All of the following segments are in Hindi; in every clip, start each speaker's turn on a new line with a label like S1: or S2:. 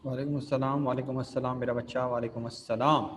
S1: वालेकुम अस्सलाम मेरा बच्चा, वालेकुम अस्सलाम।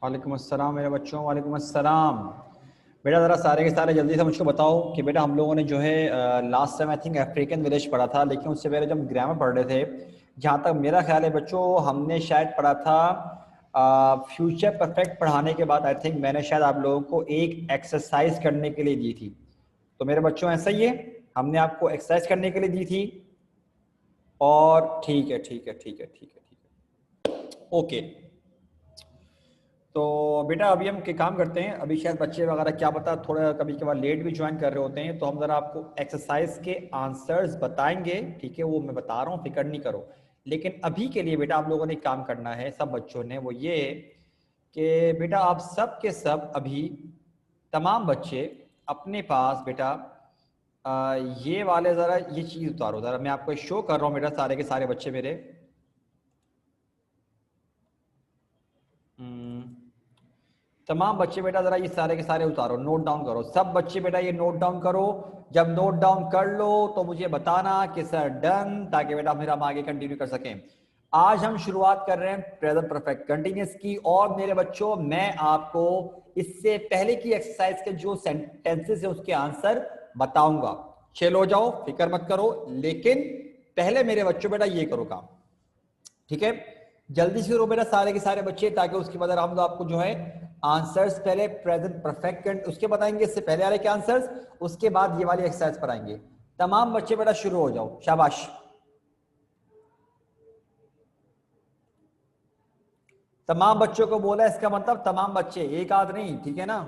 S1: वालेकुम अस्सलाम मेरे बच्चों, वालेकुम अस्सलाम। बेटा ज़रा सारे के सारे जल्दी से मुझको बताओ कि बेटा हम लोगों ने जो है last time I think African village पढ़ा था, लेकिन उससे पहले जब ग्रामर पढ़ रहे थे, जहाँ तक मेरा ख्याल है बच्चों, हमने शायद पढ़ा था फ्यूचर परफेक्ट। पढ़ाने के बाद आई थिंक मैंने शायद आप लोगों को एक एक्सरसाइज करने के लिए दी थी। तो मेरे बच्चों ऐसा ही है, हमने आपको एक्सरसाइज करने के लिए दी थी। और ठीक है ठीक है ठीक है ठीक है ठीक है, ओके। तो बेटा अभी हम क्या काम करते हैं, अभी शायद बच्चे वगैरह क्या पता थोड़ा कभी कभार लेट भी ज्वाइन कर रहे होते हैं, तो हम ज़रा आपको एक्सरसाइज के आंसर्स बताएंगे, ठीक है? वो मैं बता रहा हूँ, फिक्र नहीं करो। लेकिन अभी के लिए बेटा आप लोगों ने काम करना है, सब बच्चों ने, वो ये कि बेटा आप सब के सब अभी तमाम बच्चे अपने पास बेटा ये वाले ज़रा ये चीज़ उतारो, ज़रा मैं आपको शो कर रहा हूँ बेटा, सारे के सारे बच्चे मेरे। तमाम बच्चे बेटा ज़रा ये सारे के सारे उतारो, नोट डाउन करो, सब बच्चे बेटा ये नोट डाउन करो। जब नोट डाउन कर लो तो मुझे बताना कि सर डन, ताकि बेटा फिर हम आगे कंटिन्यू कर सकें। आज हम शुरुआत कर रहे हैं प्रेजेंट परफेक्ट कंटिन्यूअस की, और मेरे बच्चों मैं आपको इससे पहले की एक्सरसाइज के जो सेंटेंसेस है उसके आंसर बताऊंगा। चिल हो जाओ, फिक्र मत करो, लेकिन पहले मेरे बच्चों बेटा ये करो काम, ठीक है? जल्दी से करो बेटा सारे के सारे बच्चे, ताकि उसके बाद हम लोग आपको जो है आंसर्स पहले प्रेजेंट परफेक्ट उसके बताएंगे, इससे पहले वाले के आंसर्स, उसके बाद ये वाली एक्सरसाइज कराएंगे। तमाम बच्चे बेटा शुरू हो जाओ, शाबाश। तमाम बच्चों को बोला, इसका मतलब तमाम बच्चे, एक आध नहीं, ठीक है ना?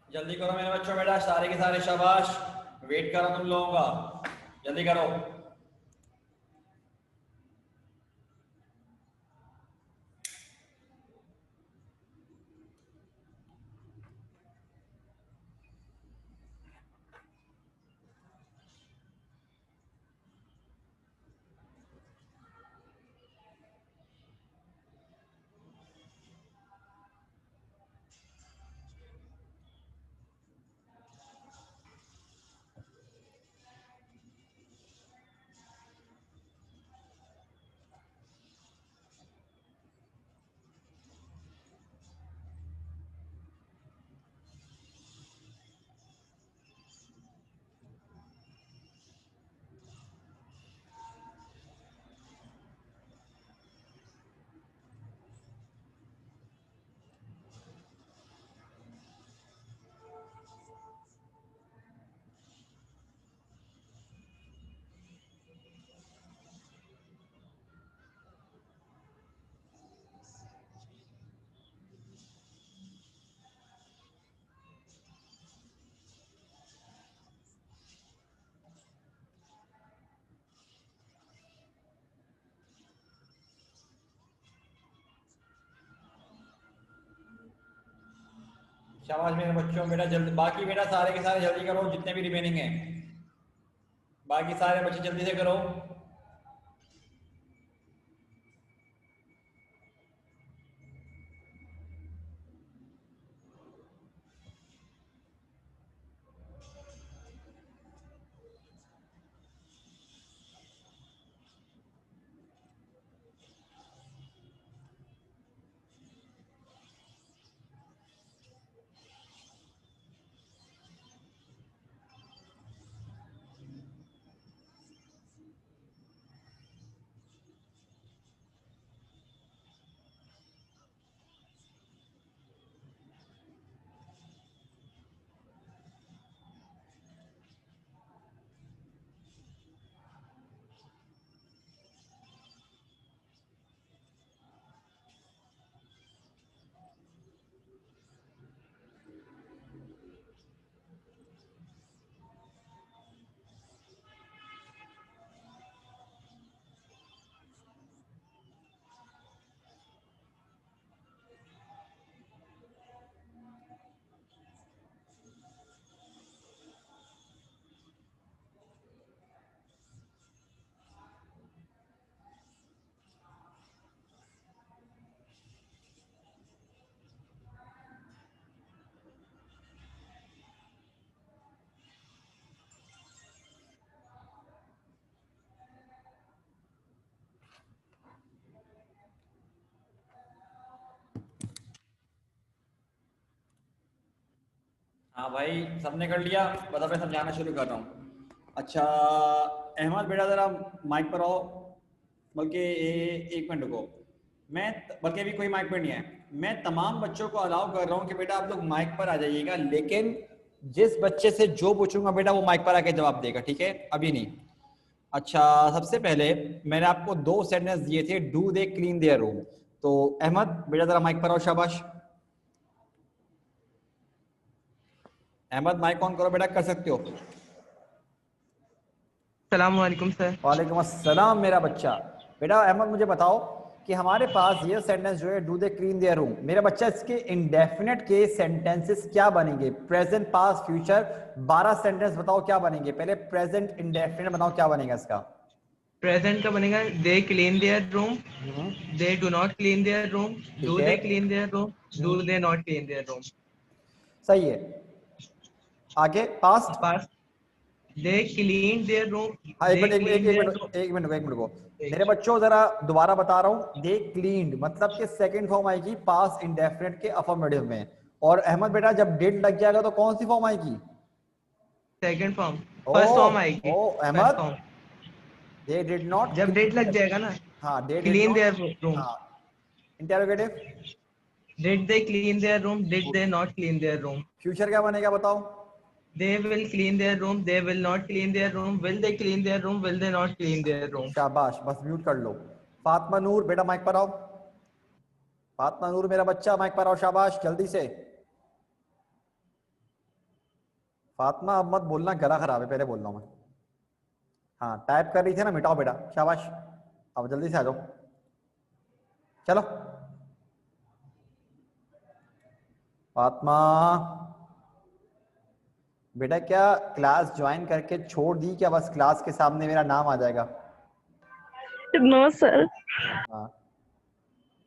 S1: जल्दी करो मेरे बच्चों बेटा सारे के सारे, शाबाश। वेट करो तुम लोगों का, जल्दी करो। शाबाश मेरे बच्चों बेटा, जल्दी, बाकी बेटा सारे के सारे जल्दी करो जितने भी रिमेनिंग हैं। बाकी सारे बच्चे जल्दी से करो। हाँ भाई, सबने कर लिया। बता, मैं समझाना शुरू कर रहा हूँ। अच्छा अहमद बेटा ज़रा माइक पर आओ। बल्कि एक मिनट रुको। मैं बल्कि अभी कोई माइक पर नहीं है। मैं तमाम बच्चों को अलाउ कर रहा हूँ कि बेटा आप लोग माइक पर आ जाइएगा, लेकिन जिस बच्चे से जो पूछूंगा बेटा वो माइक पर आके जवाब देगा, ठीक है? अभी नहीं। अच्छा, सबसे पहले मैंने आपको 2 सेंटेंस दिए थे, do they clean their room. तो अहमद बेटा ज़रा माइक पर आओ, शाबाश। अहमद माइक ऑन करो बेटा, कर सकते हो।
S2: सलाम वालेकुम सर।
S1: वालेकुम अस्सलाम मेरा बच्चा। बेटा अहमद मुझे बताओ कि हमारे पास ये सेंटेंस जो है do they clean their room, मेरा बच्चा इसके इंडेफिनेट के सेंटेंसेस क्या बनेंगे? प्रेजेंट, पास्ट, फ्यूचर, 12 सेंटेंस बताओ क्या बनेंगे। पहले प्रेजेंट इंडेफिनेट बताओ क्या बनेगा इसका।
S2: प्रेजेंट का बनेगा दे clean their room, they do not clean their room,
S1: ठीक
S2: डू
S1: है,
S2: दे clean their room, do they not clean their room.
S1: सही है। आगे past.
S2: Pass they clean their room,
S1: हाँ, एक
S2: दे
S1: मिनट एक एक
S2: क्लीन
S1: एक
S2: देयर
S1: मिनट
S2: रूम।
S1: एक मिनट एक मिनट को। मेरे बच्चों जरा दोबारा बता रहा हूँ, दे क्लीन्ड मतलब कि सेकंड फॉर्म आएगी पास्ट इंडेफिनिट के अफर्मेटिव में। और अहमद बेटा जब डिड लग जाएगा तो कौन सी फॉर्म आएगी?
S2: सेकंड फॉर्म,
S1: ओ
S2: फर्स्ट फॉर्म आएगी।
S1: ओ
S2: first
S1: Ahmed,
S2: form
S1: they did not
S2: जब डेट लग
S1: क्लीन।
S2: जाएगा ना,
S1: हाँ, they did
S2: clean
S1: not.
S2: Their room.
S1: हाँ, interrogative.
S2: Did they clean their room, did they not clean their room.
S1: Future क्या बनेगा बताओ?
S2: They will clean their room, they will not clean their room, will they clean their room, will they not clean their room.
S1: शाबाश, बस म्यूट कर लो। फातिमा नूर बेटा माइक पर आओ। फातिमा नूर मेरा बच्चा माइक पर आओ, शाबाश जल्दी से। फातिमा अब मत बोलना, गला खराब है, पहले बोल रहा हूँ मैं। हाँ, टाइप कर रही थी ना, मिटाओ बेटा, शाबाश। अब जल्दी से आ जाओ, चलो। फातिमा बेटा क्या क्लास ज्वाइन करके छोड़ दी क्या? बस क्लास के सामने मेरा नाम आ जाएगा।
S3: No sir.
S1: हाँ,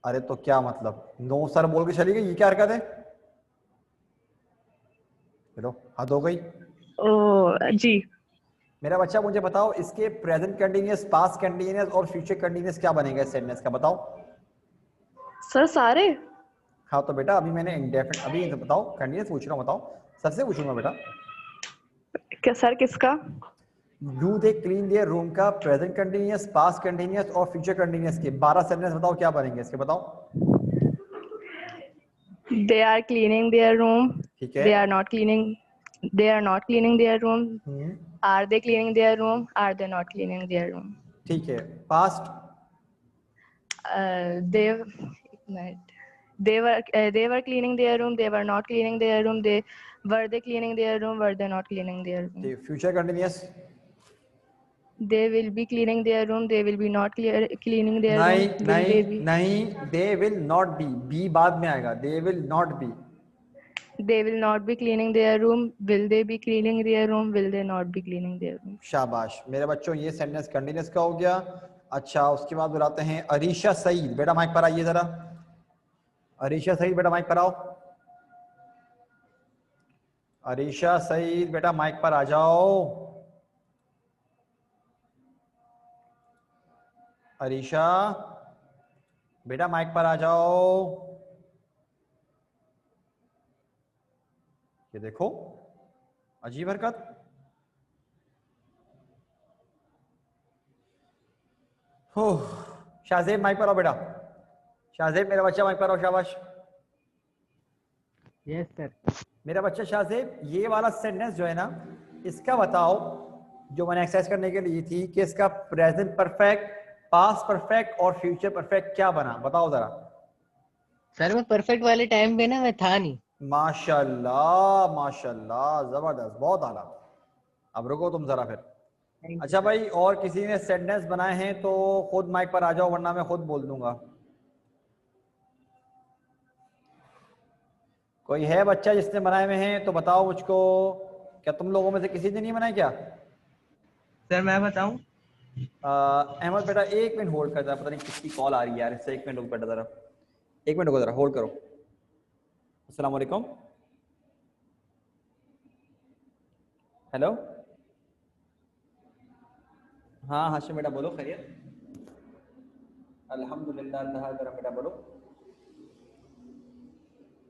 S1: अरे तो क्या मतलब नो सर बोल के चली गई? ये क्या हरकत है? चलो, हद हो गई।
S3: ओ जी।
S1: मेरा बच्चा मुझे बताओ, इसके प्रेजेंट कंटिन्यूअस, पास्ट कंटिन्यूअस और फ्यूचर कंटिन्यूअस क्या बनेगा इस सेंटेंस का, बताओ।
S3: सर सारे।
S1: हाँ तो बेटा अभी मैंने इंडेफिनिट, अभी बताओ, कंटिन्यूअस पूछ रहा हूँ, बताओ, सबसे पूछूंगा बेटा।
S3: क्या सर, किसका?
S1: Do they clean their room का प्रेजेंट कंटिन्यूअस, पास्ट कंटिन्यूअस और फ्यूचर कंटिन्यूअस के 12 सेंटेंस बताओ क्या बनेंगे इसके, बताओ।
S3: They are cleaning their room,
S1: ठीक है।
S3: They are not cleaning, they are not cleaning their room, are they cleaning their room, are they not cleaning their room.
S1: ठीक है। Past.
S3: They they were cleaning their room, they were not cleaning their room, they cleaning their room, were they not cleaning their room.
S1: Future continuous.
S3: They will be cleaning their room, they will be not cleaning their
S1: नहीं
S3: room,
S1: नहीं नहीं, they will not be, be बाद में आएगा, they will not be.
S3: They will not be cleaning their room. Will they be cleaning their room? Will they not be cleaning their room?
S1: शाबाश मेरे बच्चों, ये सेंटेंस कंटिन्यूस का हो गया। अच्छा, उसके बाद बुलाते हैं अरीशा सईद। बेटा माइक पर आइए जरा। अरीशा सईद बेटा माइक पर आओ। अरीशा सईद बेटा माइक पर आ जाओ। अरीशा बेटा माइक पर आ जाओ। ये देखो अजीब हरकत। हो, शाहजेब माइक पर आओ बेटा। शाहजेब मेरा बच्चा माइक पर आओ। शाबाश।
S4: Yes sir.
S1: मेरा बच्चा शाहजेब, ये वाला सेंटेंस जो है ना, इसका बताओ, जो मैंने एक्सरसाइज करने के लिए थी कि इसका प्रेजेंट परफेक्ट, पास्ट परफेक्ट और फ्यूचर परफेक्ट क्या बना, बताओ जरा।
S4: सर मैं परफेक्ट वाले टाइम पे ना मैं था नहीं।
S1: माशाल्लाह माशाल्लाह, जबरदस्त, बहुत आला। अब रुको तुम जरा फिर। अच्छा भाई, और किसी ने सेंटेंस बनाए हैं तो खुद माइक पर आ जाओ, वरना मैं खुद बोल दूंगा। कोई है बच्चा जिसने बनाए हुए हैं तो बताओ मुझको। क्या तुम लोगों में से किसी ने नहीं बनाए क्या?
S2: सर मैं बताऊं?
S1: अहमद बेटा 1 मिनट होल्ड कर, पता नहीं किसकी कॉल आ रही है यार, इससे 1 मिनट रुक बेटा जरा, 1 मिनट रुको जरा, होल्ड करो। अस्सलाम वालेकुम। हेलो, हाँ हाशिम बेटा बोलो, खैरियत? अल्हम्दुलिल्लाह, अल्लाह करम बेटा बोलो।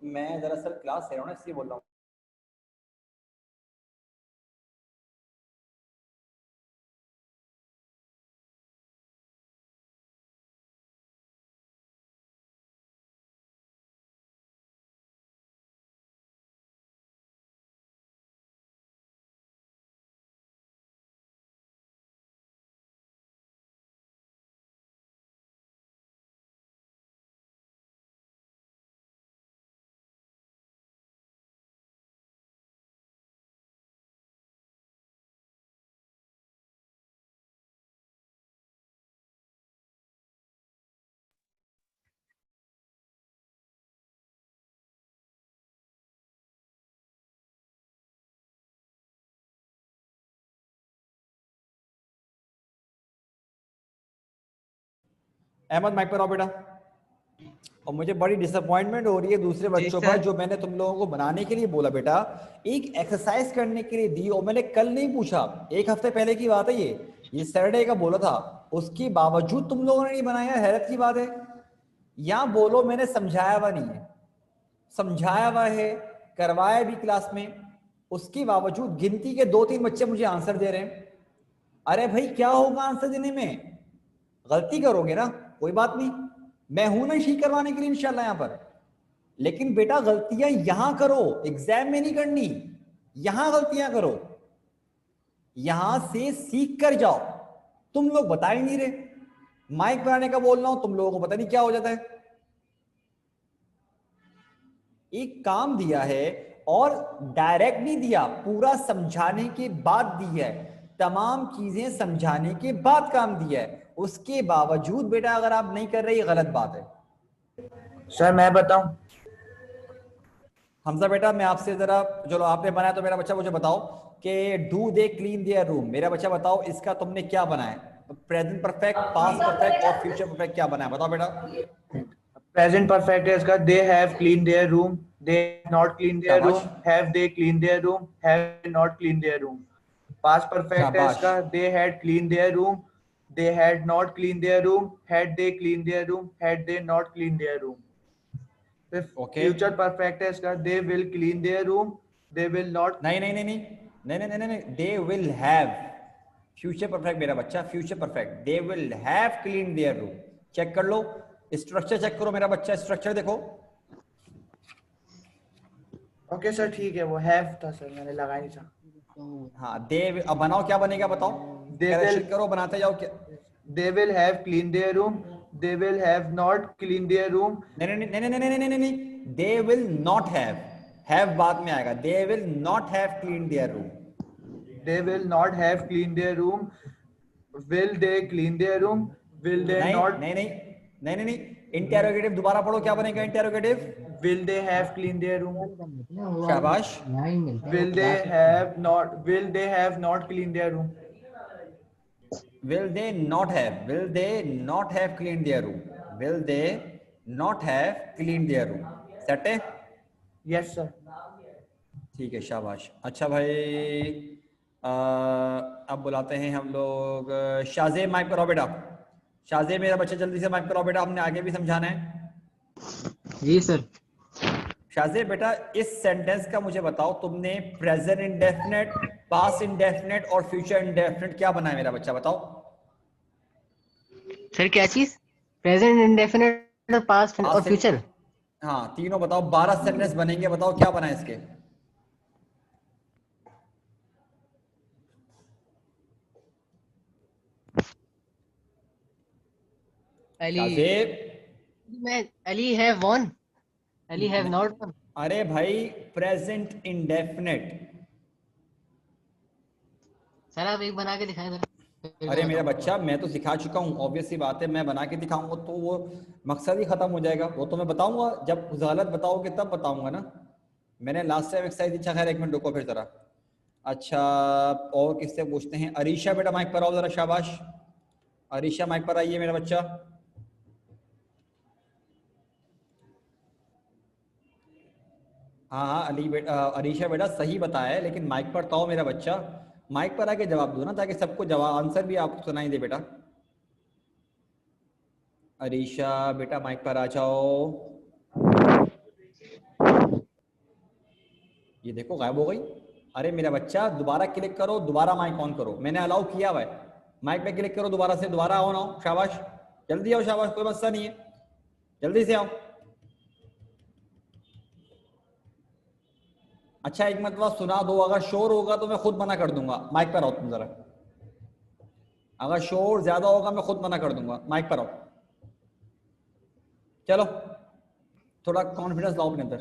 S1: मैं दरअसल क्लास ले रहा हूँ ना, इसलिए बोल रहा हूँ। अहमद माइक पर आओ बेटा। और मुझे बड़ी डिसअपॉइंटमेंट हो रही है दूसरे बच्चों पर, जो मैंने तुम लोगों को बनाने के लिए बोला बेटा, एक एक्सरसाइज करने के लिए दी, और मैंने कल नहीं पूछा, 1 हफ्ते पहले की बात है ये सैटरडे का बोला था, उसके बावजूद तुम लोगों ने नहीं बनाया। हैरत की बात है। यहाँ बोलो मैंने समझाया हुआ नहीं है, समझाया हुआ है, करवाया भी क्लास में, उसके बावजूद गिनती के 2-3 बच्चे मुझे आंसर दे रहे हैं। अरे भाई क्या होगा आंसर देने में, गलती करोगे ना, कोई बात नहीं, मैं हूं ना ठीक करवाने के लिए इंशाल्लाह यहां पर। लेकिन बेटा गलतियां यहां करो, एग्जाम में नहीं करनी, यहां गलतियां करो, यहां से सीख कर जाओ। तुम लोग बता ही नहीं रहे, माइक बनाने का बोल रहा हूं, तुम लोगों को पता नहीं क्या हो जाता है। एक काम दिया है और डायरेक्ट नहीं दिया, पूरा समझाने के बाद दिया है, तमाम चीजें समझाने के बाद काम दिया है, उसके बावजूद बेटा अगर आप नहीं कर रहे, ये गलत बात है।
S5: सर मैं बताऊं?
S1: हमजा बेटा मैं आपसे जरा, चलो आपने बनाया तो मेरा बच्चा मुझे बताओ कि do they clean their room. मेरा बच्चा बताओ इसका तुमने क्या बनाया, प्रेजेंट परफेक्ट, पास्ट परफेक्ट और फ्यूचर परफेक्ट क्या बनाया, बताओ बेटा।
S5: प्रेजेंट परफेक्ट है इसका they have clean their room, they not clean their room, have they clean their room, have not clean their room. Past perfect है इसका they had clean their room, they had not clean their room, had they clean their room, had they not clean their room. Future perfect है इसका they will clean their room, they will not,
S1: नहीं नहीं नहीं नहीं नहीं नहीं नहीं नहीं, they will have. Future perfect मेरा बच्चा, future perfect, they will have clean their room. Check कर लो, स्ट्रक्चर चेक करो मेरा बच्चा, स्ट्रक्चर देखो।
S5: ओके सर ठीक है, वो हैव था सर, मैंने लगाया नहीं था।
S1: हाँ दे, अब बनाओ क्या बनेगा बताओ, करेक्शन करो, बनाते जाओ। क्या
S5: दे will have clean their room, they will have not clean their room.
S1: नहीं नहीं नहीं नहीं नहीं नहीं नहीं, दे विल नॉट हैव बाद में आएगा, they will not have clean their room,
S5: they will not have clean their room, will they clean their room, will they not,
S1: नहीं नहीं नहीं नहीं नहीं, इंटेरोगेटिव दोबारा पढ़ो, क्या बनेगा interrogative?
S5: will they have cleaned their room?
S1: शाबाश।
S5: Will they have not cleaned their room?
S1: Will they not have cleaned their room? Will they not have cleaned their room? Set है?
S5: Yes sir.
S1: ठीक है, शाबाश। अच्छा भाई, अब बुलाते हैं हम लोग शाज़े, माइक पर आओ बेटा। शाज़े मेरा बच्चा, जल्दी से माइक पर आओ बेटा, हमने आगे भी समझाना है।
S4: जी सर।
S1: शाज़े बेटा, इस सेंटेंस का मुझे बताओ, तुमने प्रेजेंट इंडेफिनेट, पास्ट इंडेफिनेट और फ्यूचर इंडेफिनेट क्या बनाया मेरा बच्चा, बताओ।
S4: सर क्या चीज? प्रेजेंट इंडेफिनिट और पास्ट और फ्यूचर।
S1: हाँ, तीनों बताओ। 12 सेंटेंस बनेंगे, बताओ क्या बना है इसके।
S4: Ali have one, Ali have not one.
S1: अरे भाई, प्रेजेंट इंडेफिनेट।
S4: सर आप एक बना के दिखाएं सर।
S1: अरे मेरा बच्चा, मैं तो सिखा चुका हूँ, ऑब्वियस सी बात है। मैं बना के दिखाऊंगा तो वो मकसद ही खत्म हो जाएगा। वो तो मैं बताऊंगा जब गलत बताओगे तब बताऊंगा ना। मैंने लास्ट टाइम एक्सरसाइज अच्छा, खैर 1 मिनट रुको फिर जरा। अच्छा, और किससे पूछते हैं? अरीशा बेटा माइक पर आओ जरा, शाबाश। अरीशा माइक पर आइए मेरा बच्चा। हाँ हाँ, अरीशा बेटा सही बताया है, लेकिन माइक पर तो आओ मेरा बच्चा। माइक पर आके जवाब दो ना, ताकि सबको जवाब आंसर भी आपको सुनाई दे बेटा। अरीशा बेटा माइक पर आ जाओ। ये देखो गायब हो गई। अरे मेरा बच्चा, दोबारा क्लिक करो, दोबारा माइक ऑन करो। मैंने अलाउ किया हुआ है। माइक पे क्लिक करो दोबारा से, दोबारा ऑन आओ। शाबाश, जल्दी आओ, शाबाश, कोई मसला नहीं है, जल्दी से आओ। अच्छा, एक मरतबा सुना दो, अगर शोर होगा तो मैं खुद मना कर दूंगा। माइक पर आओ तुम जरा। अगर शोर ज्यादा होगा मैं खुद मना कर दूंगा। माइक पर आओ, चलो थोड़ा कॉन्फिडेंस लाओ अपने अंदर।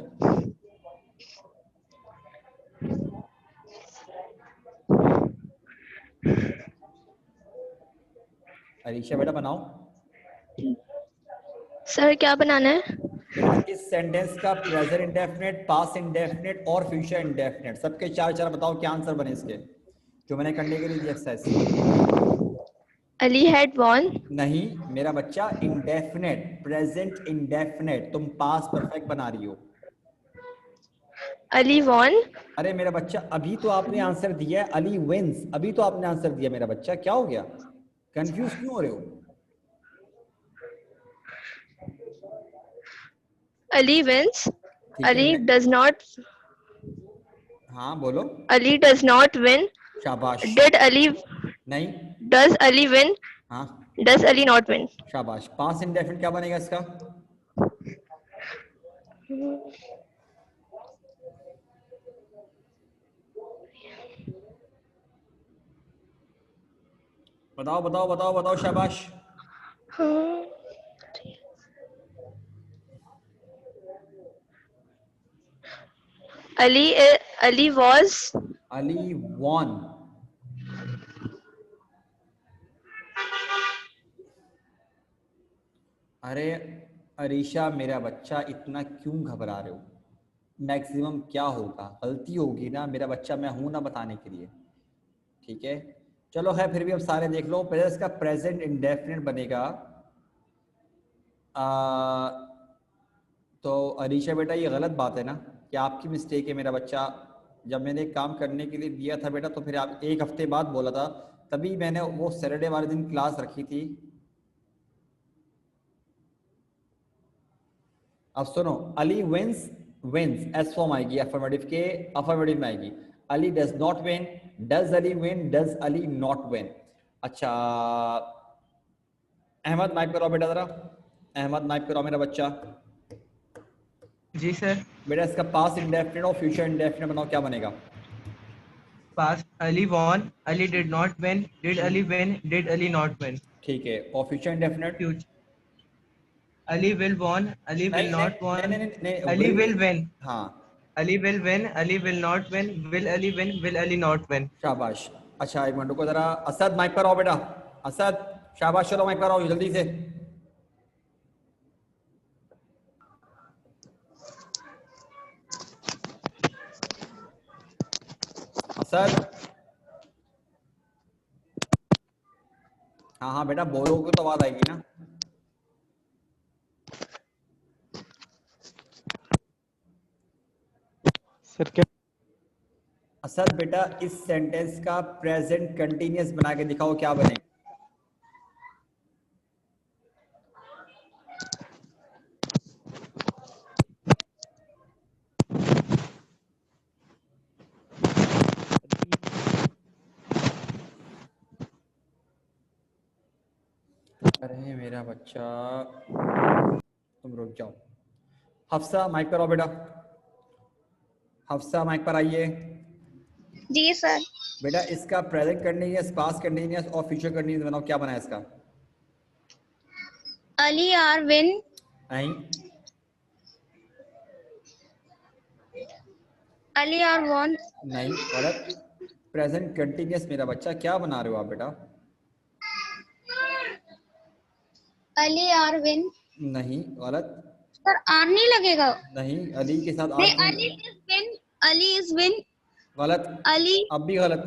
S1: अरीशा बेटा बनाओ।
S3: सर क्या बनाना है?
S1: इस सेंटेंस का प्रेजेंट इंडेफिनिट, पास्ट इंडेफिनिट और फ्यूचर इंडेफिनिट सबके 4 बताओ क्या आंसर बने इसके, जो मैंने करने के लिए दिया एक्सरसाइज।
S3: Ali had one.
S1: नहीं मेरा बच्चा, इंडेफिनिट, प्रेजेंट इंडेफिनिट। तुम पास्ट परफेक्ट बना रही हो।
S3: अली वन।
S1: अरे मेरा बच्चा, अभी तो आपने आंसर दिया है अली विंस। अभी तो आपने आंसर दिया मेरा बच्चा, क्या हो गया? कंफ्यूज क्यों हो रहे हो?
S3: Ali wins. Ali does not.
S1: हाँ बोलो।
S3: Ali does not win.
S1: शाबाश।
S3: डिड अली।
S1: नहीं।
S3: Does Ali win.
S1: हाँ।
S3: Does Ali not win.
S1: शाबाश। पास्ट इंडेफिनिट क्या बनेगा इसका? बताओ बताओ बताओ बताओ, शाबाश।
S3: अली वॉज।
S1: अली वॉन। अरे अरीशा मेरा बच्चा, इतना क्यों घबरा रहे हो? मैक्सिमम क्या होगा, गलती होगी ना मेरा बच्चा, मैं हूं ना बताने के लिए। ठीक है, चलो खैर, फिर भी अब सारे देख लो। पहले इसका प्रेजेंट इंडेफिनिट बनेगा। तो अरीशा बेटा, ये गलत बात है ना, कि आपकी मिस्टेक है मेरा बच्चा। जब मैंने एक काम करने के लिए दिया था बेटा, तो फिर आप 1 हफ्ते बाद बोला था, तभी मैंने वो सैटरडे वाले दिन क्लास रखी थी। अब सुनो, Ali wins, wins S form आएगी अफर्मेटिव के, अफर्मेटिव में आएगी। Ali does not win, does Ali win, does Ali not win. अच्छा, अहमद माइक पर आओ बेटा जरा। अहमद माइक पर आओ मेरा बच्चा।
S2: जी सर।
S1: बेटा इसका पास्ट इंडेफिनिट और फ्यूचर इंडेफिनिट बनाओ, क्या बनेगा?
S2: Past Ali won, Ali did not win, did Ali win, did Ali not win.
S1: ठीक है, और future indefinite?
S2: Future Ali will won, Ali will not won,
S1: नहीं,
S2: अली विल विन।
S1: हाँ,
S2: Ali will win, Ali will not win, will Ali win, will Ali not win.
S1: शाबाश। अच्छा, 1 मिनट रुको जरा। असद माइक पर आओ बेटा। असद, शाबाश, चलो माइक पर आओ जल्दी से। असद, हाँ हाँ बेटा बोलोगे तो आवाज आएगी ना।
S6: सर क्या?
S1: असद बेटा इस सेंटेंस का प्रेजेंट कंटिन्यूअस बना के दिखाओ, क्या बनेगा? अरे मेरा बच्चा, तुम रुक जाओ। हफ्सा माइक पर आओ बेटा, हफ्सा माइक पर आइए।
S7: जी सर।
S1: बेटा इसका प्रेजेंट कंटिन्यूअस, पास्ट कंटिन्यूअस और फ्यूचर कंटिन्यूअस बनाओ, क्या बना है इसका?
S7: अली आर विन,
S1: नहीं,
S7: अली आर वॉन,
S1: नहीं गलत। प्रेजेंट कंटिन्यूअस मेरा बच्चा क्या बना रहे हो आप बेटा?
S7: Ali are win.
S1: नहीं गलत।
S7: सर आर नहीं लगेगा?
S1: नहीं, अली के साथ
S7: नहीं,
S1: आज
S7: Ali is win, Ali is win,
S1: गलत।
S7: अली।
S1: अब भी गलत।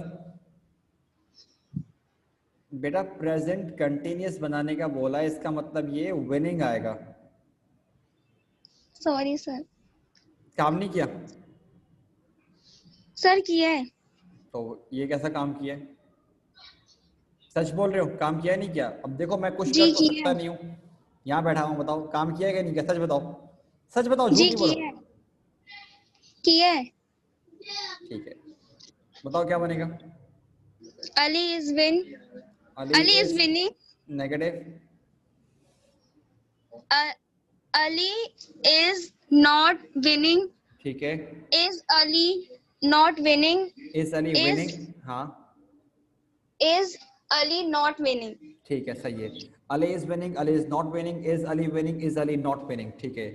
S1: बेटा प्रेजेंट कंटिन्यूअस बनाने का बोला है, इसका मतलब ये विनिंग आएगा।
S7: Sorry sir.
S1: काम नहीं किया
S7: सर किया है।
S1: तो ये कैसा काम किया है? सच बोल रहे हो, काम किया है नहीं किया? अब देखो मैं कुछ
S7: जी
S1: कर तो
S7: किया
S1: सकता
S7: है।
S1: नहीं हूँ, यहाँ बैठा हूँ, बताओ काम किया है कि नहीं किया? सच बताओ, सच बताओ, झूठ
S7: जी
S1: नहीं बोलो।
S7: किया है, किया है।
S1: ठीक है, बताओ क्या बनेगा?
S7: Ali is win, Ali is winning,
S1: negative.
S7: Ali is not winning,
S1: ठीक है,
S7: is Ali not winning,
S1: is Ali
S7: Is-
S1: winning, हाँ
S7: इज अली नॉट विनिंग।
S1: ठीक है, सही है। Ali is winning, Ali is not winning, is Ali winning, is Ali not winning. ठीक है,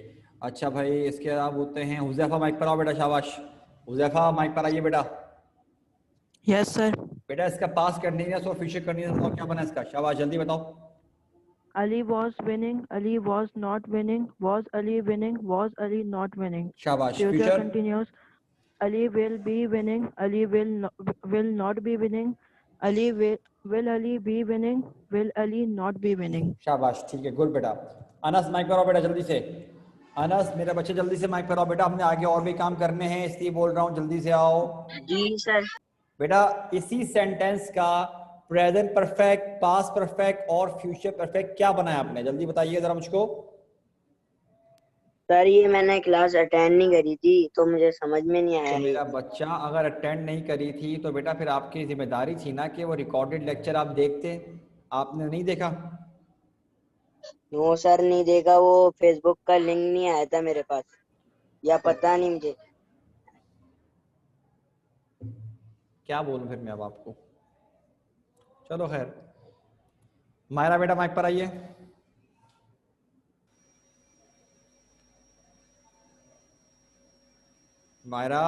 S1: अच्छा भाई इसके बाद बोलते हैं हुजैफा, माइक पर आओ बेटा, शाबाश। हुजैफा माइक पर आइए बेटा।
S6: Yes sir.
S1: बेटा इसका पास्ट कंटिन्यूअस और फ्यूचर कंटिन्यूअस बताओ, क्या बना इसका? शाबाश, जल्दी बताओ।
S8: Ali was winning, Ali was not winning, was Ali winning, was Ali not winning.
S1: शाबाश।
S8: Future
S1: future,
S8: continuous, Ali will be winning, Ali will not be winning, Ali will Ali be winning, will Ali not be winning.
S1: शाबाश, ठीक है, गुड बेटा। अनस माइक पर आओ बेटा जल्दी से। अनस मेरे बच्चे जल्दी से माइक पर आओ बेटा, हमने आगे और भी काम करने हैं इसलिए बोल रहा हूँ, जल्दी से आओ।
S9: जी सर।
S1: बेटा इसी सेंटेंस का प्रेजेंट परफेक्ट, पास्ट परफेक्ट और फ्यूचर परफेक्ट क्या बनाया आपने? जल्दी बताइए जरा मुझको।
S9: सर ये मैंने क्लास अटेंड नहीं करी थी तो मुझे समझ में नहीं आया।
S1: तो मेरा बच्चा अगर अटेंड नहीं करी थी तो बेटा फिर आपकी जिम्मेदारी थी ना कि वो रिकॉर्डेड लेक्चर आप देखते, आपने नहीं देखा।
S9: नो सर नहीं देखा, वो फेसबुक का लिंक नहीं आया था मेरे पास, या पता नहीं मुझे।
S1: क्या बोलूं फिर मैं अब आपको, चलो खैर। मायरा बेटा माइक पर आइए। मायरा,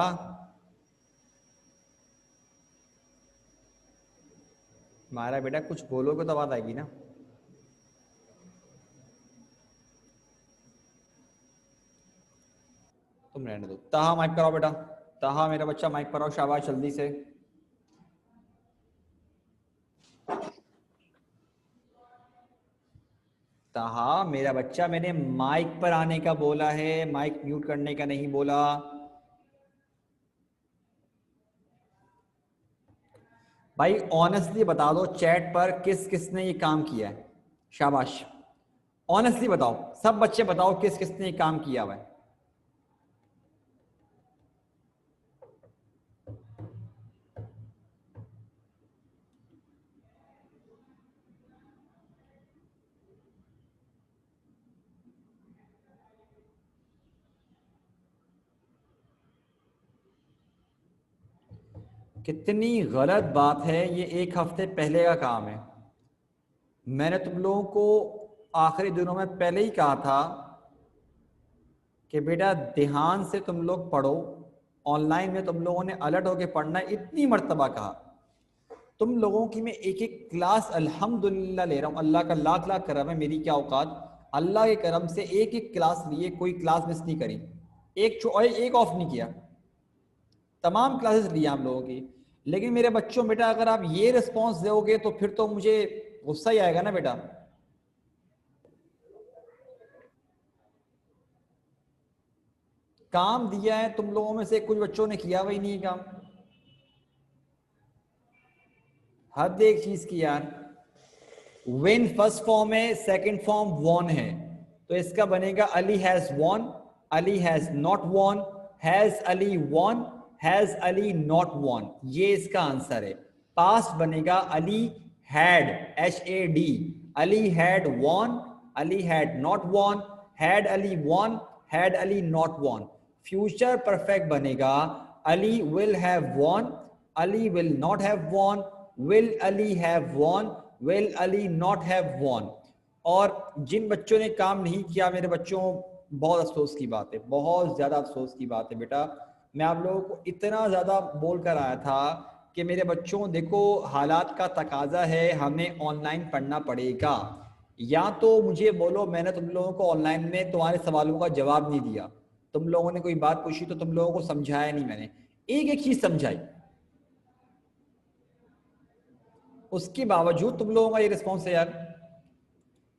S1: मायरा बेटा कुछ बोलोगे तो बात आएगी ना। तुम रहने दो। ताहा माइक पर आओ बेटा, ताहा मेरा बच्चा माइक पर आओ, शाबाश जल्दी से। ताहा मेरा बच्चा, मैंने माइक पर आने का बोला है, माइक म्यूट करने का नहीं बोला। भाई ऑनेस्टली बता दो चैट पर किस किसने ये काम किया है? शाबाश, ऑनेस्टली बताओ, सब बच्चे बताओ किस किसने ये काम किया हुआ है। कितनी गलत बात है, ये एक हफ्ते पहले का काम है। मैंने तुम लोगों को आखिरी दिनों में पहले ही कहा था कि बेटा ध्यान से तुम लोग पढ़ो, ऑनलाइन में तुम लोगों ने अलर्ट होकर पढ़ना है, इतनी मर्तबा कहा। तुम लोगों की मैं एक एक क्लास अल्हम्दुलिल्लाह ले रहा हूँ, अल्लाह का लाख लाख करम है, मेरी क्या औकात, अल्लाह के करम से एक एक क्लास लिए, कोई क्लास मिस नहीं करी, एक ऑफ नहीं किया, तमाम क्लासेस ली हम लोगों की। लेकिन मेरे बच्चों बेटा अगर आप ये रिस्पॉन्स दोगे तो फिर तो मुझे गुस्सा ही आएगा ना बेटा। काम दिया है, तुम लोगों में से कुछ बच्चों ने किया वही नहीं काम। हद एक चीज की यार। विन फर्स्ट फॉर्म है, सेकंड फॉर्म वॉन है, तो इसका बनेगा Ali has won, Ali has not won, has Ali won, has Ali not won, ये इसका आंसर है। पास्ट बनेगा Ali had, HAD, Ali had won, Ali had not won, had Ali won, had Ali not won. Future perfect बनेगा Ali will have won, Ali will not have won, will Ali have won, will Ali not have von. और जिन बच्चों ने काम नहीं किया मेरे बच्चों, बहुत अफसोस की बात है, बहुत ज़्यादा अफसोस की बात है बेटा। मैं आप लोगों को इतना ज़्यादा बोल कर आया था कि मेरे बच्चों देखो हालात का तकाजा है, हमें ऑनलाइन पढ़ना पड़ेगा। या तो मुझे बोलो मैंने तुम लोगों को ऑनलाइन में तुम्हारे सवालों का जवाब नहीं दिया, तुम लोगों ने कोई बात पूछी तो तुम लोगों को समझाया नहीं, मैंने एक एक चीज़ समझाई, उसके बावजूद तुम लोगों का ये रिस्पॉन्स है यार।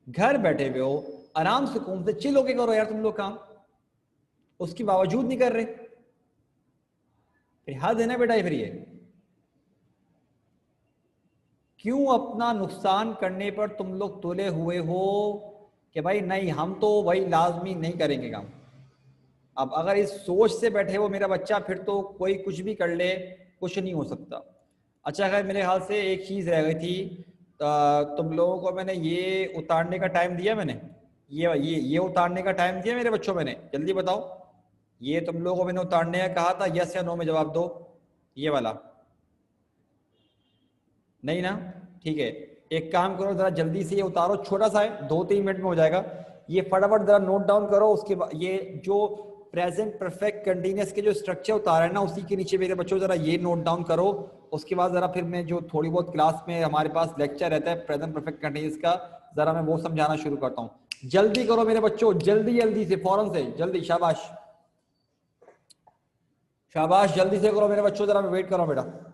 S1: घर बैठे हुए हो, आराम सुकून से चिल होके करो यार तुम लोग काम, उसके बावजूद नहीं कर रहे, फिर हद है ना बेटा। फिर ये क्यों अपना नुकसान करने पर तुम लोग तुले हुए हो कि भाई नहीं हम तो भाई लाजमी नहीं करेंगे काम। अब अगर इस सोच से बैठे हो मेरा बच्चा, फिर तो कोई कुछ भी कर ले, कुछ नहीं हो सकता। अच्छा खैर मेरे ख्याल से एक चीज़ रह गई थी, तुम लोगों को मैंने ये उतारने का टाइम दिया, मैंने ये उतारने का टाइम दिया मेरे बच्चों, मैंने जल्दी बताओ, ये तुम लोगों को मैंने उतारने का कहा था, यस या नो में जवाब दो। ये वाला नहीं ना, ठीक है, एक काम करो जरा जल्दी से ये उतारो, छोटा सा है 2-3 मिनट में हो जाएगा। ये फटाफट जरा नोट डाउन करो, उसके बाद ये जो प्रेजेंट परफेक्ट कंटिन्यूअस के जो स्ट्रक्चर उतारा है ना, उसी के नीचे मेरे बच्चों जरा ये नोट डाउन करो। उसके बाद जरा फिर मैं जो थोड़ी बहुत क्लास में हमारे पास लेक्चर रहता है प्रेजेंट परफेक्ट कंटिन्यूअस का, जरा मैं वो समझाना शुरू करता हूँ। जल्दी करो मेरे बच्चों, जल्दी जल्दी से, फौरन से, जल्दी, शाबाश शाबाश, जल्दी से करो मेरे बच्चों, जरा मैं वेट कर रहा हूँ बेटा।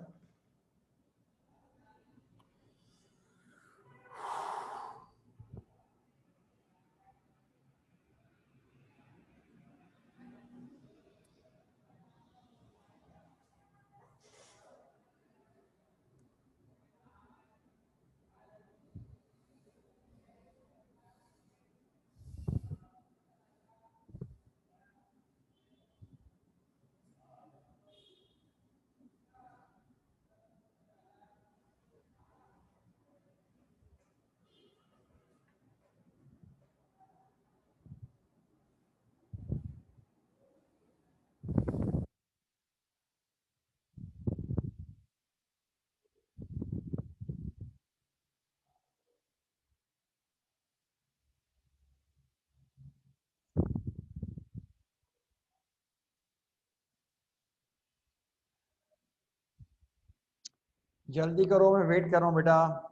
S1: जल्दी करो, मैं वेट कर रहा हूँ बेटा।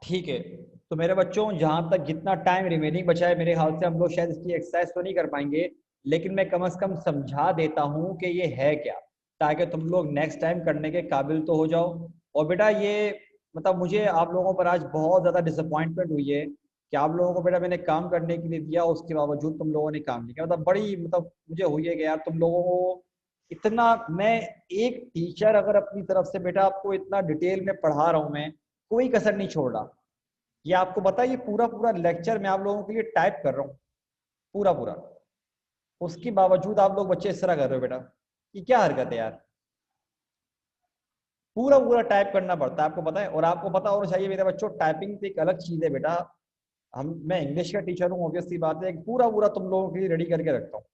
S1: ठीक है, तो मेरे बच्चों जहां तक जितना टाइम रिमेनिंग बचा है, मेरे ख्याल से हम लोग शायद इसकी एक्सरसाइज तो नहीं कर पाएंगे, लेकिन मैं कम से कम समझा देता हूँ कि ये है क्या, ताकि तुम लोग नेक्स्ट टाइम करने के काबिल तो हो जाओ। और बेटा ये मतलब मुझे आप लोगों पर आज बहुत ज़्यादा डिसअपॉइंटमेंट हुई है कि आप लोगों को बेटा मैंने काम करने के लिए दिया, उसके बावजूद तुम लोगों ने काम नहीं किया। मतलब बड़ी मतलब मुझे हुई है कि यार तुम लोगों को इतना, मैं एक टीचर अगर अपनी तरफ से बेटा आपको इतना डिटेल में पढ़ा रहा हूँ, मैं कोई कसर नहीं छोड़ रहा। ये आपको पता है, ये पूरा पूरा लेक्चर मैं आप लोगों के लिए टाइप कर रहा हूँ, पूरा पूरा, उसके बावजूद आप लोग बच्चे इस तरह कर रहे हो बेटा। कि क्या हरकत है यार, पूरा पूरा टाइप करना पड़ता है, आपको पता है। और आपको पता होना चाहिए मेरे बच्चों, टाइपिंग तो एक अलग चीज है बेटा। मैं इंग्लिश का टीचर हूँ, ऑब्वियसली बात है, पूरा पूरा तुम लोगों के लिए रेडी करके रखता हूँ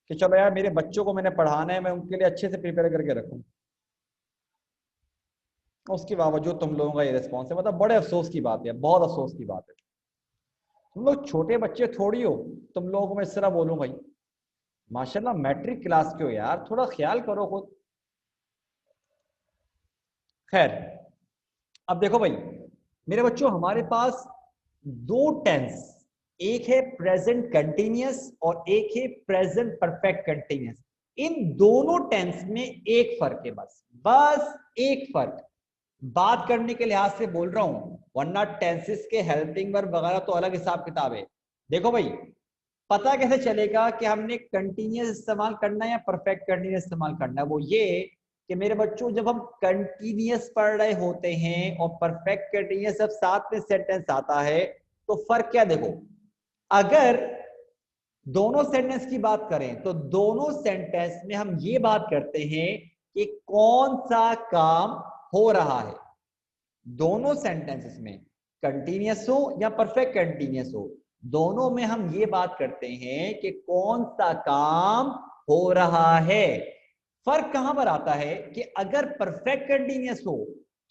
S1: कि चलो यार मेरे बच्चों को मैंने पढ़ाना है, मैं उनके लिए अच्छे से प्रिपेयर करके रखूँ। उसके बावजूद तुम लोगों का ये रिस्पॉन्स है, मतलब बड़े अफसोस की बात है, बहुत अफसोस की बात है। तुम लोग छोटे बच्चे थोड़ी हो, तुम लोगों को मैं इस तरह बोलूं भाई, माशाल्लाह मैट्रिक क्लास के हो यार, थोड़ा ख्याल करो खुद। खैर, अब देखो भाई मेरे बच्चों, हमारे पास दो टेंस, एक है प्रेजेंट कंटिन्यूअस और एक है प्रेजेंट परफेक्ट कंटिन्यूअस। इन दोनों टेंस में एक फर्क है, बस बस एक फर्क। बात करने के लिहाज से बोल रहा हूं, वरना टेंसेस के हेल्पिंग वर्ब वगैरह तो अलग हिसाब किताब है। देखो भाई, पता कैसे चलेगा कि हमने कंटिन्यूअस इस्तेमाल करना है या परफेक्ट कंटिन्यूअस इस्तेमाल करना है? वो ये कि मेरे बच्चों, जब हम कंटिन्यूअस पढ़ रहे होते हैं और परफेक्ट कंटिन्यूअस जब साथ में सेंटेंस आता है, तो फर्क क्या देखो। अगर दोनों सेंटेंस की बात करें तो दोनों सेंटेंस में हम ये बात करते हैं कि कौन सा काम हो रहा है। दोनों सेंटेंसेस में, कंटिन्यूअस हो या परफेक्ट कंटिन्यूअस हो, दोनों में हम ये बात करते हैं कि कौन सा काम हो रहा है। फर्क कहां पर आता है कि अगर परफेक्ट कंटिन्यूअस हो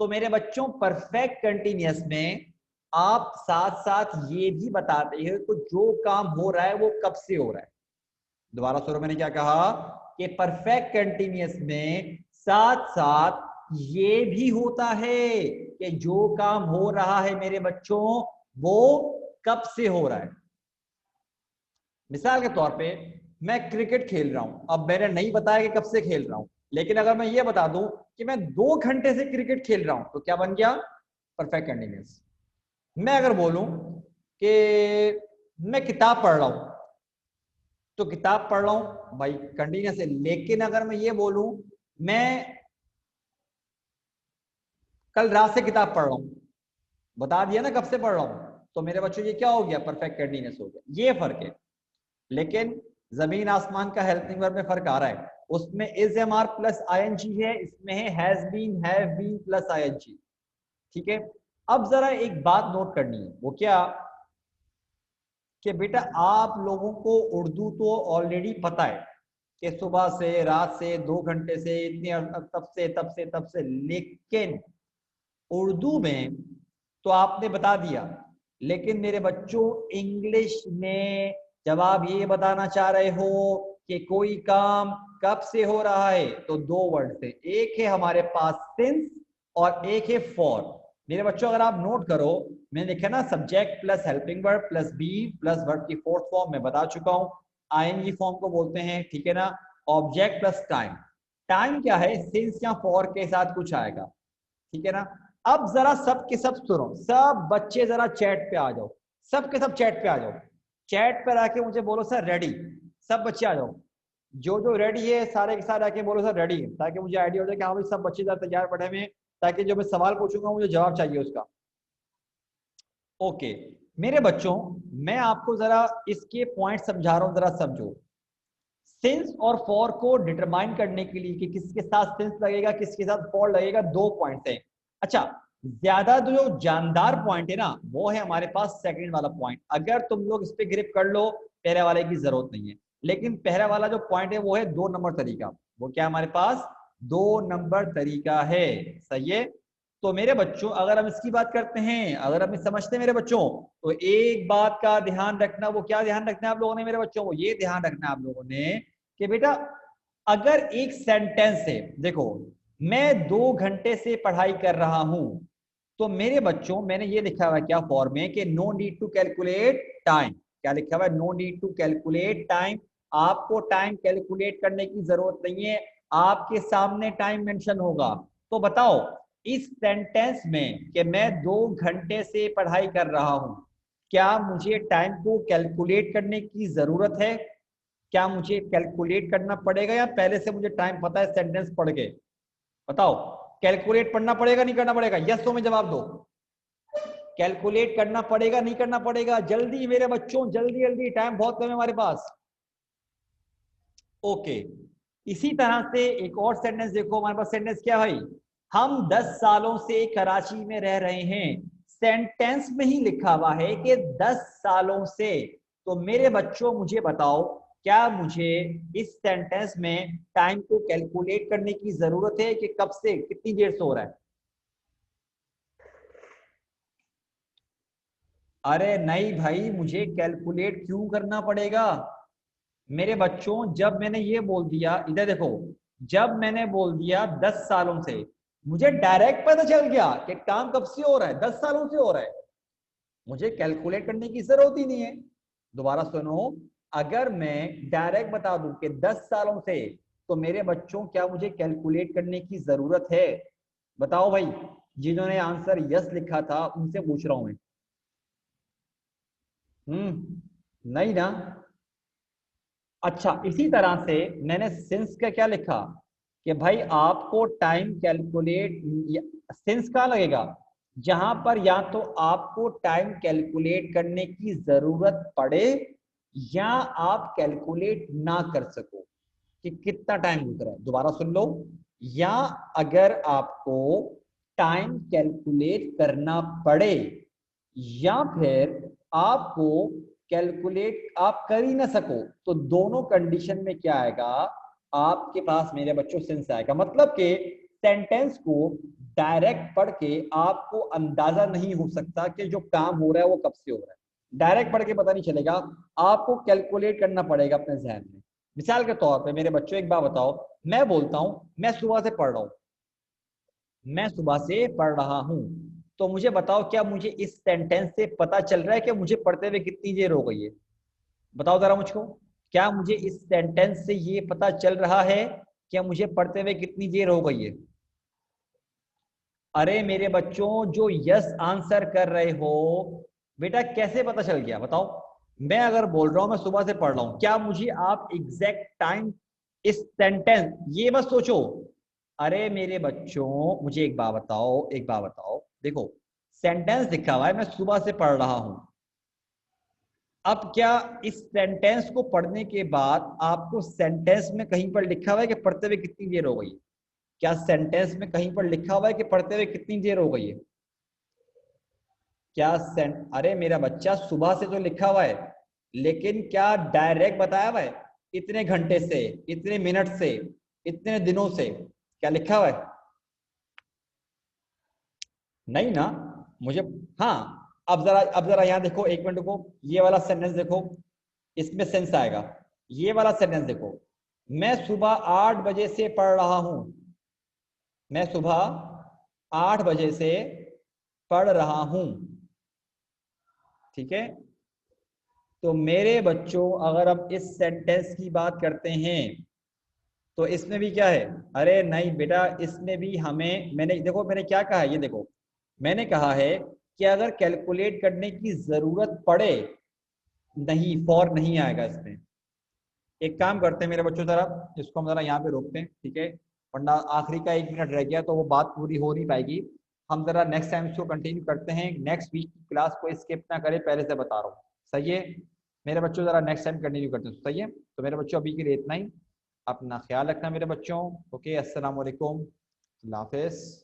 S1: तो मेरे बच्चों, परफेक्ट कंटिन्यूअस में आप साथ साथ ये भी बताते हैं कि जो काम हो रहा है वो कब से हो रहा है। दोबारा सुनो, मैंने क्या कहा कि परफेक्ट कंटिन्यूअस में साथ साथ ये भी होता है कि जो काम हो रहा है मेरे बच्चों वो कब से हो रहा है। मिसाल के तौर पे मैं क्रिकेट खेल रहा हूं, अब मैंने नहीं बताया कि कब से खेल रहा हूं, लेकिन अगर मैं ये बता दूं कि मैं 2 घंटे से क्रिकेट खेल रहा हूं, तो क्या बन गया? Perfect continuous. मैं अगर बोलूं कि मैं किताब पढ़ रहा हूं, तो किताब पढ़ रहा हूं भाई कंटिन्यूअस है। लेकिन अगर मैं ये बोलूं मैं कल रात से किताब पढ़ रहा हूं, बता दिया ना कब से पढ़ रहा हूं, तो मेरे बच्चों ये क्या हो गया? परफेक्ट कंटिन्यूअस हो गया। ये फर्क है। लेकिन जमीन आसमान का हेल्पिंग वर्ब में फर्क आ रहा है। उसमें is am are plus ING है, इसमें है has been have been plus ING. ठीक है, अब जरा एक बात नोट करनी है, वो क्या कि बेटा आप लोगों को उर्दू तो ऑलरेडी पता है कि सुबह से रात से 2 घंटे से इतने तब से तब से तब से, लेकिन उर्दू में तो आपने बता दिया, लेकिन मेरे बच्चों इंग्लिश में जब आप ये बताना चाह रहे हो कि कोई काम कब से हो रहा है, तो 2 वर्ड से, एक है हमारे पास सिंस और एक है फॉर। मेरे बच्चों अगर आप नोट करो, मैंने लिखा ना subject plus helping verb plus be plus verb की फोर्थ फॉर्म में बता चुका हूं, आईएनजी फॉर्म को बोलते हैं। ठीक है ना, ऑब्जेक्ट प्लस टाइम। टाइम क्या है? सिंस या फॉर के साथ कुछ आएगा। ठीक है ना। अब जरा सब के सब सुनो, सब बच्चे जरा चैट पे आ जाओ, सब के सब चैट पे आ जाओ। चैट पर आके मुझे बोलो सर रेडी। सब बच्चे आ जाओ, जो जो रेडी है सारे के सारे आके बोलो सर रेडी, ताकि मुझे आइडिया हो जाए कि हाँ भाई सब बच्चे जरा तैयार पड़े हुए हैं, ताकि जो मैं सवाल पूछूंगा मुझे जवाब चाहिए उसका। ओके मेरे बच्चों, मैं आपको जरा इसके पॉइंट समझा रहा हूं, जरा समझो। सिंस और फॉर को डिटरमाइन करने के लिए कि किसके साथ सिंस लगेगा किसके साथ फॉर लगेगा, 2 पॉइंट है। अच्छा, ज्यादा जो जानदार पॉइंट है ना, वो है हमारे पास सेकंड वाला पॉइंट। अगर तुम लोग इस पे ग्रिप कर लो, पहले वाले की जरूरत नहीं है। लेकिन पहला वाला जो पॉइंट है वो है 2 नंबर तरीका। वो क्या हमारे पास? 2 नंबर तरीका है। सही है। तो मेरे बच्चों अगर हम इसकी बात करते हैं, अगर हम समझते हैं मेरे बच्चों, तो एक बात का ध्यान रखना। वो क्या ध्यान रखना है आप लोगों ने मेरे बच्चों? वो ये ध्यान रखना है आप लोगों ने कि बेटा अगर एक सेंटेंस है, देखो मैं 2 घंटे से पढ़ाई कर रहा हूं, तो मेरे बच्चों मैंने ये लिखा हुआ है क्या फॉर्म में कि no need to calculate time. क्या लिखा हुआ है? No need to calculate time. आपको टाइम कैलकुलेट करने की जरूरत नहीं है, आपके सामने टाइम मेंशन होगा। तो बताओ इस सेंटेंस में कि मैं 2 घंटे से पढ़ाई कर रहा हूं, क्या मुझे टाइम को कैलकुलेट करने की जरूरत है? क्या मुझे कैलकुलेट करना पड़ेगा या पहले से मुझे टाइम पता है सेंटेंस पढ़ के? बताओ, कैलकुलेट पढ़ना पड़ेगा नहीं करना पड़ेगा? यस तो में जवाब दो। कैलकुलेट करना पड़ेगा नहीं करना पड़ेगा? जल्दी मेरे बच्चों, जल्दी जल्दी, टाइम बहुत कम है हमारे पास। ओके इसी तरह से एक और सेंटेंस देखो, हमारे पास सेंटेंस क्या भाई, हम 10 सालों से कराची में रह रहे हैं। सेंटेंस में ही लिखा हुआ है कि 10 सालों से। तो मेरे बच्चों मुझे बताओ, क्या मुझे इस सेंटेंस में टाइम को कैलकुलेट करने की जरूरत है कि कब से कितनी देर से हो रहा है? अरे नहीं भाई, मुझे कैलकुलेट क्यों करना पड़ेगा मेरे बच्चों? जब मैंने ये बोल दिया, इधर देखो, जब मैंने बोल दिया 10 सालों से, मुझे डायरेक्ट पता चल गया कि काम कब से हो रहा है, 10 सालों से हो रहा है, मुझे कैलकुलेट करने की जरूरत ही नहीं है। दोबारा सुनो, अगर मैं डायरेक्ट बता दूं कि 10 सालों से, तो मेरे बच्चों क्या मुझे कैलकुलेट करने की जरूरत है? बताओ भाई, जिन्होंने आंसर यस लिखा था उनसे पूछ रहा हूं मैं। नहीं ना? अच्छा, इसी तरह से मैंने सिंस का क्या लिखा कि भाई आपको टाइम कैलकुलेट, सिंस कहाँ लगेगा? जहां पर या तो आपको टाइम कैलकुलेट करने की जरूरत पड़े या आप कैलकुलेट ना कर सको कि कितना टाइम गुजरा है। दोबारा सुन लो, या अगर आपको टाइम कैलकुलेट करना पड़े या फिर आपको कैलकुलेट आप कर ही ना सको, तो दोनों कंडीशन में क्या आएगा आपके पास मेरे बच्चों? सेंस आएगा। मतलब कि सेंटेंस को डायरेक्ट पढ़ के आपको अंदाजा नहीं हो सकता कि जो काम हो रहा है वो कब से हो रहा है। डायरेक्ट पढ़ के पता नहीं चलेगा, आपको कैलकुलेट करना पड़ेगा अपने जहन में। मिसाल के तौर पे मेरे बच्चों एक बात बताओ, मैं बोलता हूं मैं सुबह से पढ़ रहा हूं, मैं सुबह से पढ़ रहा हूं, तो मुझे बताओ क्या मुझे इस सेंटेंस से पता चल रहा है कि मुझे पढ़ते हुए कितनी देर हो गई है? बताओ जरा मुझको, क्या मुझे इस सेंटेंस से ये पता चल रहा है कि मुझे पढ़ते हुए कितनी देर हो गई है? अरे मेरे बच्चों, जो यस आंसर कर रहे हो बेटा, कैसे पता चल गया बताओ? मैं अगर बोल रहा हूं मैं सुबह से पढ़ रहा हूं, क्या मुझे आप एग्जैक्ट टाइम इस सेंटेंस, ये मत सोचो। अरे मेरे बच्चों मुझे एक बात बताओ, एक बात बताओ, देखो सेंटेंस लिखा हुआ है मैं सुबह से पढ़ रहा हूं। अब क्या इस सेंटेंस को पढ़ने के बाद आपको सेंटेंस में कहीं पर लिखा हुआ है कि पढ़ते हुए कितनी देर हो गई? क्या सेंटेंस में कहीं पर लिखा हुआ है कि पढ़ते हुए कितनी देर हो गई है? क्या अरे मेरा बच्चा, सुबह से तो लिखा हुआ है, लेकिन क्या डायरेक्ट बताया हुआ है इतने घंटे से, इतने मिनट से, इतने दिनों से? क्या लिखा हुआ है? नहीं ना। मुझे, हाँ, अब जरा यहाँ देखो, एक मिनट को, ये वाला सेंटेंस देखो, इसमें सेंस आएगा। ये वाला सेंटेंस देखो, मैं सुबह 8 बजे से पढ़ रहा हूं, मैं सुबह 8 बजे से पढ़ रहा हूं, ठीक है? तो मेरे बच्चों अगर अब इस सेंटेंस की बात करते हैं तो इसमें भी क्या है? अरे नहीं बेटा, इसमें भी हमें, मैंने देखो मैंने क्या कहा है, ये देखो मैंने कहा है कि अगर कैलकुलेट करने की जरूरत पड़े, नहीं, फॉर नहीं आएगा इसमें। एक काम करते हैं मेरे बच्चों, जरा इसको हम जरा यहाँ पे रोकते हैं, ठीक है? वरना आखिरी का 1 मिनट रह गया तो वो बात पूरी हो नहीं पाएगी। हम जरा नेक्स्ट टाइम इसको कंटिन्यू करते हैं। नेक्स्ट वीक की क्लास को स्किप ना करें, पहले से बता रहा हूँ, सही है मेरे बच्चों? जरा नेक्स्ट टाइम कंटिन्यू करते हैं, सही है? तो मेरे बच्चों अभी के लिए इतना ही, अपना ख्याल रखना मेरे बच्चों। ओके, अस्सलाम वालेकुम, अल्लाह हाफिज़।